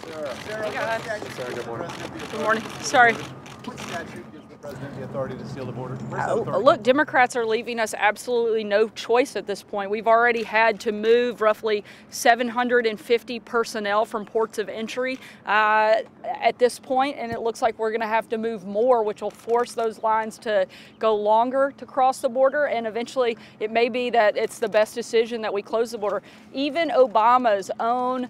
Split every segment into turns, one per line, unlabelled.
Hey guys.
Sarah, good morning.
Good morning. Sorry.
What statute gives the president the authority to seal the border?
Look, Democrats are leaving us absolutely no choice at this point. We've already had to move roughly 750 personnel from ports of entry at this point, and it looks like we're going to have to move more, which will force those lines to go longer to cross the border, and eventually it may be that it's the best decision that we close the border. Even Obama's own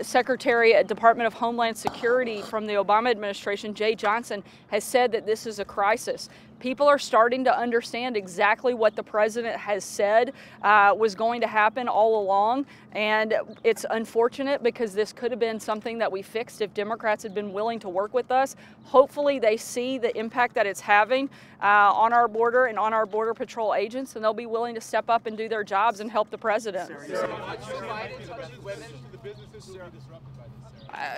Secretary at Department of Homeland Security from the Obama administration, Jay Johnson, has said that this is a crisis. People are starting to understand exactly what the president has said was going to happen all along, and it's unfortunate because this could have been something that we fixed if Democrats had been willing to work with us. Hopefully they see the impact that it's having on our border and on our Border Patrol agents, and they'll be willing to step up and do their jobs and help the president.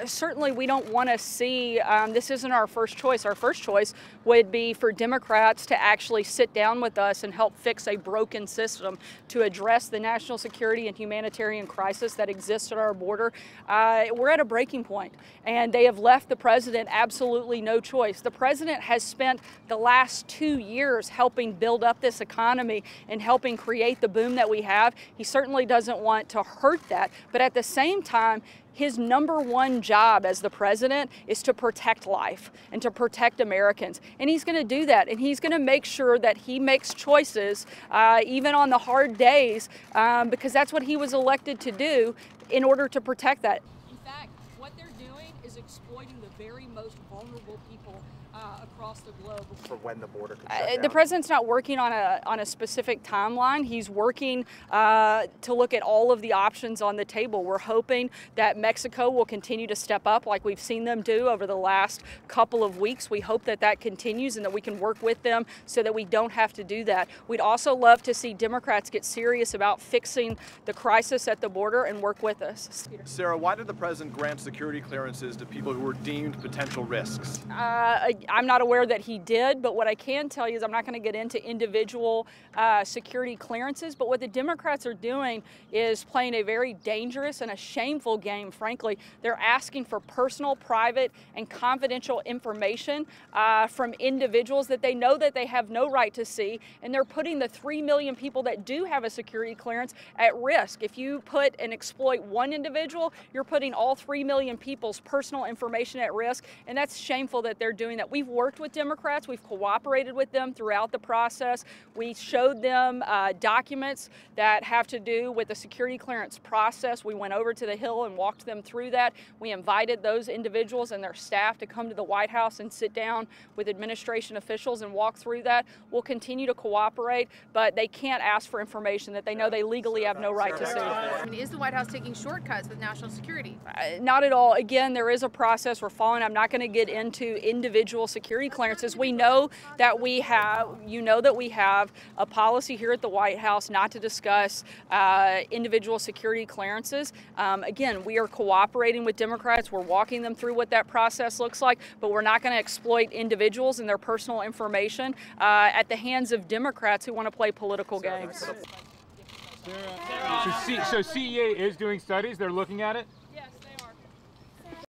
Certainly we don't want to see, this isn't our first choice. Our first choice would be for Democrats to actually sit down with us and help fix a broken system to address the national security and humanitarian crisis that exists at our border. We're at a breaking point, and they have left the president absolutely no choice. The president has spent the last 2 years helping build up this economy and helping create the boom that we have. He certainly doesn't want to hurt that, but at the same time, his number one job as the president is to protect life and to protect Americans. And he's going to do that. And he's going to make sure that he makes choices, even on the hard days, because that's what he was elected to do in order to protect that. In fact, what they're doing is exploiting the very most vulnerable people across the globe.
For when the border could shut down?
The president's not working on a specific timeline. He's working to look at all of the options on the table. We're hoping that Mexico will continue to step up like we've seen them do over the last couple of weeks. We hope that that continues and that we can work with them so that we don't have to do that. We'd also love to see Democrats get serious about fixing the crisis at the border and work with us.
Sarah, why did the president grant security clearances to people who were deemed potential risks?
I'm not aware that he did, but what I can tell you is I'm not going to get into individual security clearances, but what the Democrats are doing is playing a very dangerous and a shameful game, frankly. They're asking for personal, private, and confidential information from individuals that they know that they have no right to see, and they're putting the 3 million people that do have a security clearance at risk. If you put and exploit one individual, you're putting all 3 million people's personal information at risk, and that's shameful that they're doing that. We've worked with Democrats. We've cooperated with them throughout the process. We showed them documents that have to do with the security clearance process. We went over to the Hill and walked them through that. We invited those individuals and their staff to come to the White House and sit down with administration officials and walk through that. We'll continue to cooperate, but they can't ask for information that they know they legally have no right to see.
I mean, is the White House taking shortcuts with national security?
Not at all. Again, there is a process we're following. I'm not going to get into individual security clearances. We know that we have, a policy here at the White House not to discuss individual security clearances. Again, we are cooperating with Democrats. We're walking them through what that process looks like, but we're not going to exploit individuals and their personal information at the hands of Democrats who want to play political games.
So CEA is doing studies. They're looking at it.